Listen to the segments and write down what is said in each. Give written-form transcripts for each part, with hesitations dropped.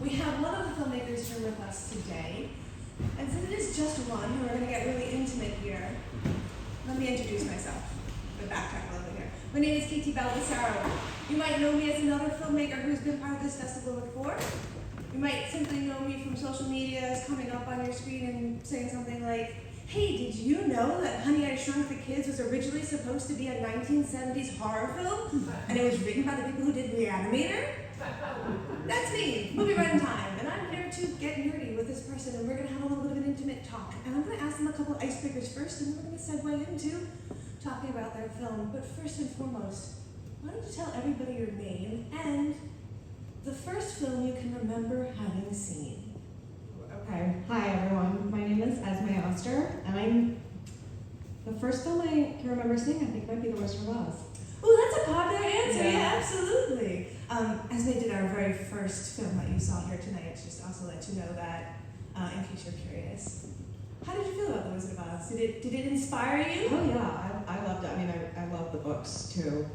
We have one of the filmmakers here with us today, and since it is just one, and we're going to get really intimate here, let me introduce myself. I'm going to backtrack a little bit here. My name is Katie Baldessaro. You might know me as another filmmaker who's been part of this festival before. You might simply know me from social media as coming up on your screen and saying something like, hey, did you know that Honey, I Shrunk the Kids was originally supposed to be a 1970s horror film? And it was written by the people who did Reanimator? That's me, movie run time. And I'm here to get nerdy with this person, and we're going to have a little bit of an intimate talk. And I'm going to ask them a couple of icebreakers first, and then we're going to segue into talking about their film. But first and foremost, why don't you tell everybody your name and the first film you can remember having seen? Okay, hi everyone. My name is Esme Auster, and the first film I can remember seeing, I think, might be The Wizard of Oz. Oh, that's a popular answer. Yeah, absolutely. Esme did our very first film that you saw here tonight. Just also let you know that, in case you're curious. How did you feel about The Wizard of Oz? Did it inspire you? Oh yeah, I loved it. I mean, I love the books too.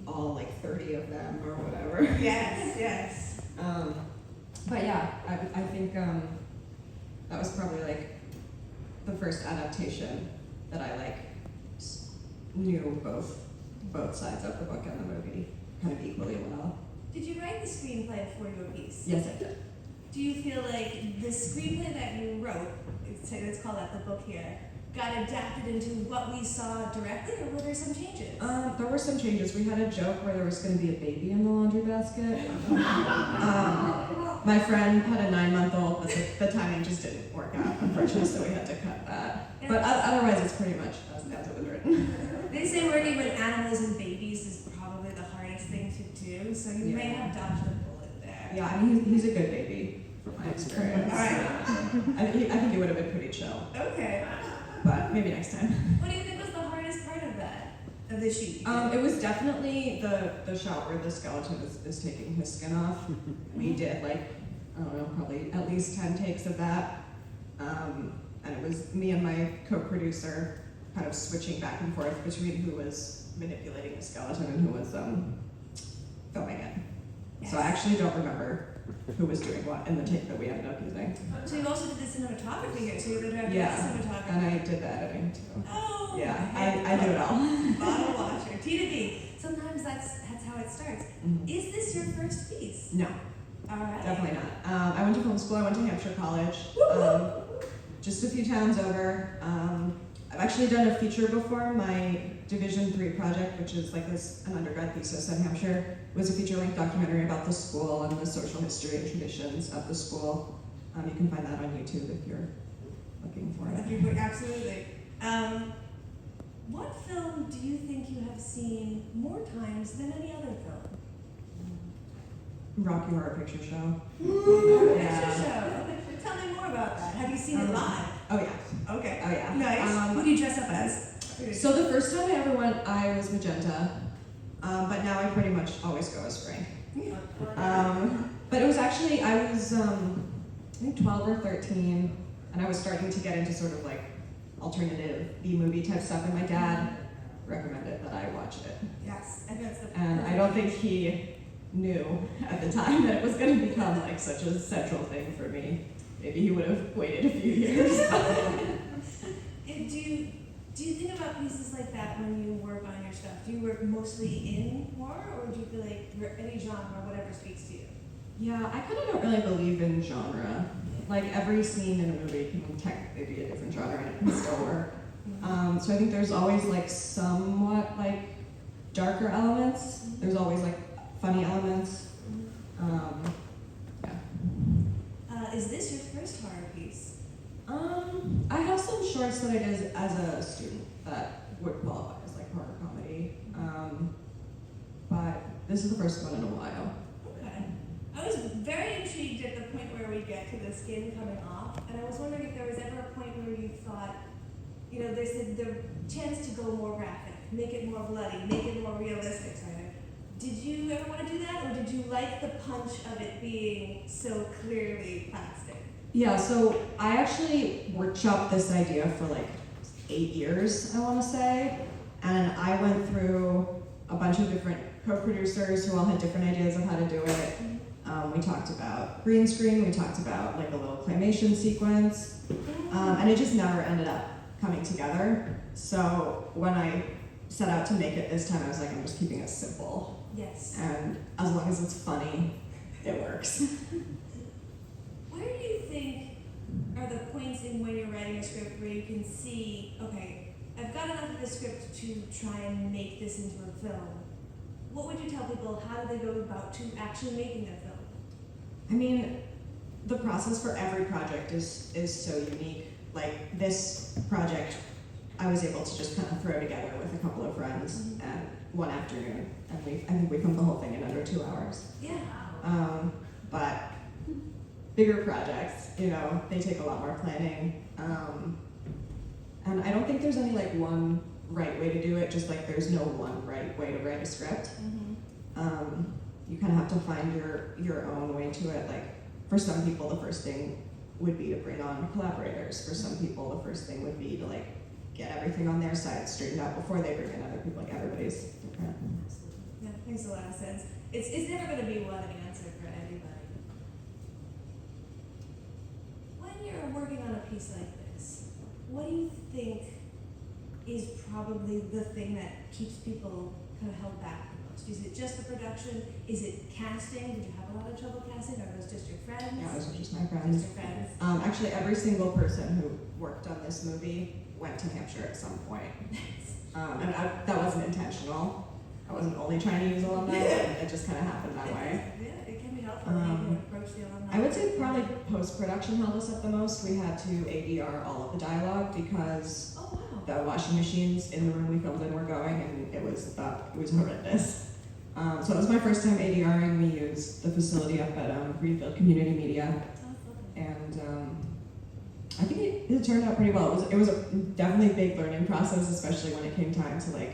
All like 30 of them or whatever. Yes. But yeah, I think that was probably like the first adaptation that I like knew both sides of the book and the movie kind of equally well. Did you write the screenplay for your piece? Yes, I did. Do you feel like the screenplay that you wrote, let's call that the book here, got adapted into what we saw directly, or were there some changes? There were some changes. We had a joke where there was going to be a baby in the laundry basket. My friend had a 9-month-old, but the timing just didn't work out, unfortunately, so we had to cut that. Yeah. But otherwise, it's pretty much as it was written. They say working with animals and babies is probably the hardest thing to do, so you may have dodged a bullet there. Yeah, I mean, he's a good baby, from my experience. All right. I think he would have been pretty chill, Okay. but maybe next time. What do you think was the hardest part of that, of the shoot? It was definitely the shot where the skeleton is taking his skin off. We did like, I don't know, probably at least 10 takes of that. And it was me and my co-producer kind of switching back and forth between who was manipulating the skeleton and who was filming it. Yes. So I actually don't remember who was doing what in the take that we ended up using. So you also did the cinematography here, so you're going to have Yeah, cinematography. and I did the editing too. Oh, Yeah, I do it all. Bottle watcher, T to B. Sometimes that's how it starts. Mhm. Is this your first piece? No, All right. definitely not. I went to film school, I went to Hampshire College, just a few towns over. I've actually done a feature before. My Division 3 project, which is like an undergrad thesis in Hampshire, was a feature-length documentary about the school and the social history and traditions of the school. You can find that on YouTube if you're looking for it. Absolutely. What film do you think you have seen more times than any other film? Rocky Horror Picture Show. Picture show. Okay. Tell me more about that. Have you seen it live? Oh yeah. Okay. Oh yeah. Nice. Who do you dress up as? So the first time I ever went, I was Magenta, but now I pretty much always go as Frank. But it was actually, I was, I think 12 or 13, and I was starting to get into sort of like alternative B-movie type stuff, and my dad recommended that I watch it. Yes, I think that's the. And I don't think he knew at the time that it was going to become like such a central thing for me. Maybe he would have waited a few years. Do you think about pieces like that when you work on your stuff? Do you work mostly in horror, or do you feel like any genre, whatever speaks to you? Yeah, I kind of don't really believe in genre. Like every scene in a movie can technically be a different genre and it can still work. So I think there's always like somewhat like darker elements. There's always like funny elements. Is this your first horror piece? I have some shorts that I did as a student that would qualify as like horror comedy. But this is the first one in a while. Okay. I was very intrigued at the point where we get to the skin coming off, and I was wondering if there was ever a point where you thought, you know, there's the chance to go more graphic, make it more bloody, make it more realistic. Did you ever want to do that, or did you like the punch of it being so clearly plastic? Yeah, so I actually workshopped this idea for like 8 years, I want to say, and I went through a bunch of different co-producers who all had different ideas of how to do it. We talked about green screen. We talked about like a little claymation sequence, and it just never ended up coming together. So when I set out to make it this time, I was like, I'm just keeping it simple. Yes. And as long as it's funny, it works. Where do you think are the points in when you're writing a script where you can see, okay, I've got enough of the script to try and make this into a film? What would you tell people? How do they go about to actually making a film? I mean, the process for every project is so unique. Like this project, I was able to just kind of throw together with a couple of friends and one afternoon, and I think we filmed the whole thing in under 2 hours. Yeah. But bigger projects, you know, they take a lot more planning. And I don't think there's any like one right way to do it, just like there's no one right way to write a script. You kind of have to find your own way to it. Like for some people, the first thing would be to bring on collaborators. For some people, the first thing would be to like get everything on their side straightened out before they bring in other people. Like everybody's different. Yeah, makes a lot of sense. It's never going to be one answer for everybody. When you're working on a piece like this, what do you think is probably the thing that keeps people kind of held back the most? Is it just the production? Is it casting? Did you have a lot of trouble casting? Are those just your friends? Yeah, those are just my friends. Just your friends. Actually, every single person who worked on this movie went to Hampshire at some point. And that wasn't intentional. I wasn't only trying to use alumni, it just kind of happened that way. Yeah, it can be helpful when you approach the alumni. I would say probably post-production held us up the most. We had to ADR all of the dialogue because the washing machines in the room we filmed in were going, and it was horrendous. So it was my first time ADRing. We used the facility up at Greenfield Community Media, and I think it turned out pretty well. It was a definitely big learning process, especially when it came time to like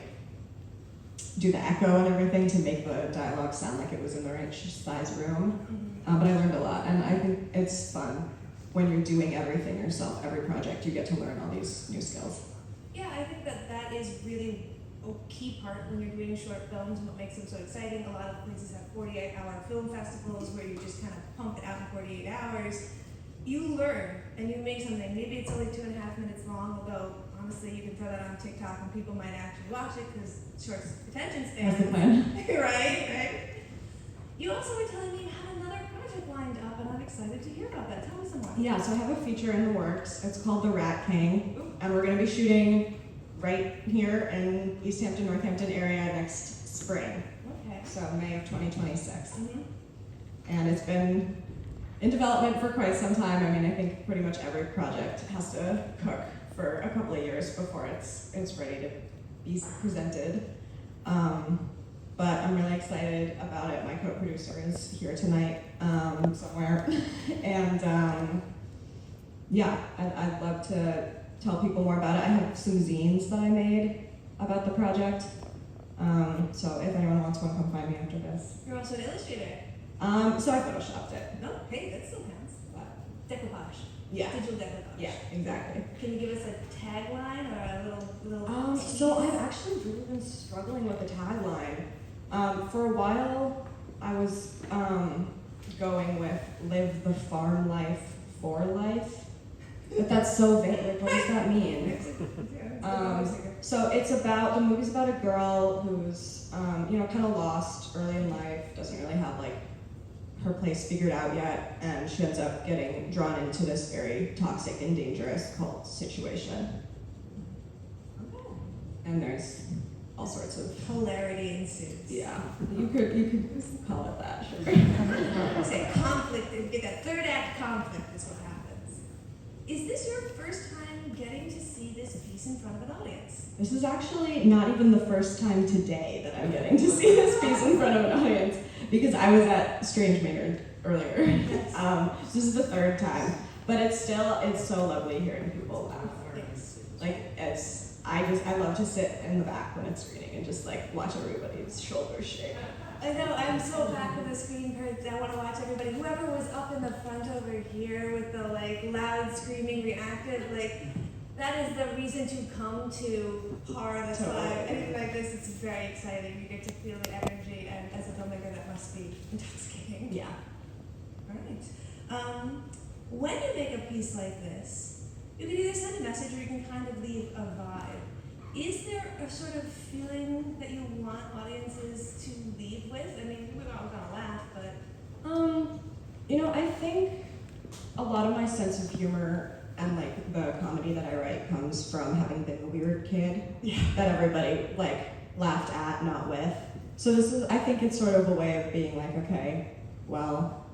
do the echo and everything to make the dialogue sound like it was in the right size room. But I learned a lot, and I think it's fun when you're doing everything yourself. Every project, you get to learn all these new skills. Yeah, I think that is really a key part when you're doing short films and what makes them so exciting. A lot of places have 48-hour film festivals where you just kind of pump it out in 48 hours. You learn and you make something. Maybe it's only 2.5 minutes long, although honestly you can throw that on TikTok and people might actually watch it because short attention span. That's the plan. right. You also were telling me you had another project lined up, and I'm excited to hear about that. Tell me some more. Yeah, so I have a feature in the works. It's called The Rat King, and we're going to be shooting right here in EastHampton, Northampton area next spring. Okay. So May of 2026. And it's been in development for quite some time. I mean, I think pretty much every project has to cook for a couple of years before it's ready to be presented. But I'm really excited about it. My co-producer is here tonight somewhere. And yeah, I'd love to tell people more about it. I have some zines that I made about the project. So if anyone wants one, come find me after this. You're also an illustrator. So I photoshopped it. No, hey, that still counts. Decoupage. Yeah. Digital decoupage. Yeah, exactly. Can you give us a tagline or a little So I've actually really been struggling with the tagline. For a while, I was going with live the farm life for life. But that's so vague. Like, what does that mean? So the movie's about a girl who's, kind of lost early in life, doesn't really have like her place figured out yet, and she ends up getting drawn into this very toxic and dangerous cult situation. And there's all sorts of polarity ensues. Yeah, you could call it that. Sure. Say conflict. You get that third act conflict is what happens. Is this your first time getting to see this piece in front of an audience? This is actually not even the first time today that I'm getting to see this piece in front of an audience, because I was at Strange Maynard earlier. Yes. This is the third time, but it's so lovely hearing people laugh. I love to sit in the back when it's screening and just like watch everybody's shoulders shake. I know, I'm so back with the screen part. I want to watch everybody. Whoever was up in the front over here with the like loud screaming reactive, like that is the reason to come to horror this live. Anything like this, it's very exciting. You get to feel the energy, and as a filmmaker, that must be intoxicating. Yeah. When you make a piece like this, you can either send a message or you can kind of leave a vibe. Is there a sort of feeling that you want audiences to leave with? I mean, we're all gonna laugh, but I think a lot of my sense of humor and like the comedy that I write comes from having been the weird kid that everybody like laughed at, not with. So I think it's sort of a way of being like, okay, well,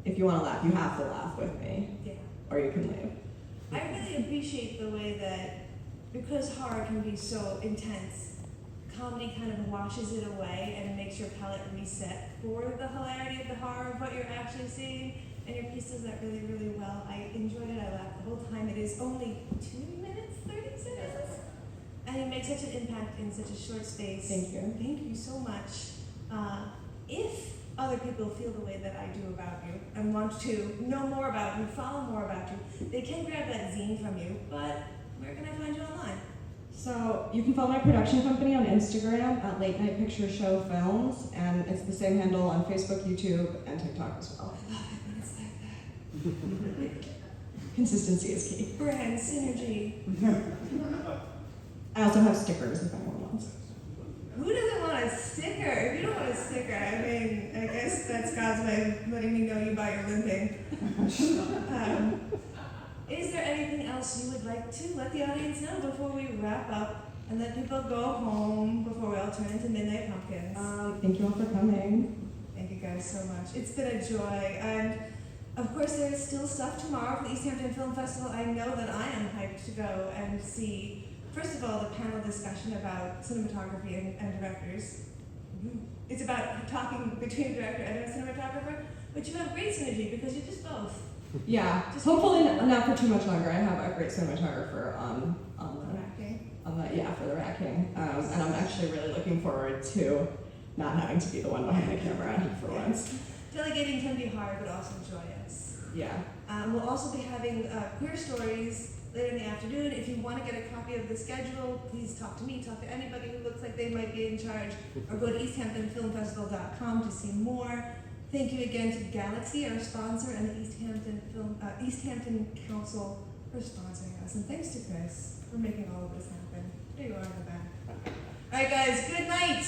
if you want to laugh, you have to laugh with me, or you can leave. I really appreciate the way that, because horror can be so intense, comedy kind of washes it away and it makes your palate reset for the hilarity of the horror of what you're actually seeing. And your piece does that really, really well. I enjoyed it. I laughed the whole time. It is only 2 minutes, 30 seconds. And you make such an impact in such a short space. Thank you. Thank you so much. If other people feel the way that I do about you and want to know more about you, follow more about you, they can grab that zine from you, but where can I find you online? So you can follow my production company on Instagram at Late Night Picture Show Films, and it's the same handle on Facebook, YouTube, and TikTok as well. I love it when it's like that. Consistency is key. Brand synergy. I also have stickers if anyone wants. Who doesn't want a sticker? If you don't want a sticker, I mean, I guess that's God's way of letting me know you buy your limping. Is there anything else you would like to let the audience know before we wrap up and let people go home before we all turn into midnight pumpkins? Thank you all for coming. Thank you guys so much. It's been a joy. And of course, there is still stuff tomorrow for the EastHampton Film Festival. I know that I am hyped to go and see, first of all, the panel discussion about cinematography and directors. It's about talking between a director and a cinematographer, but you have great synergy because you're just both. Yeah, hopefully not for too much longer. I have a great cinematographer on for the Rat King, and I'm actually really looking forward to not having to be the one behind the camera for once. Delegating can be hard, but also joyous. Yeah. We'll also be having queer stories later in the afternoon. If you want to get a copy of the schedule, please talk to me, talk to anybody who looks like they might be in charge, or go to EastHamptonFilmFestival.com to see more. Thank you again to Galaxy, our sponsor, and the Easthampton Council for sponsoring us. And thanks to Chris for making all of this happen. There you are in the back. All right, guys, good night.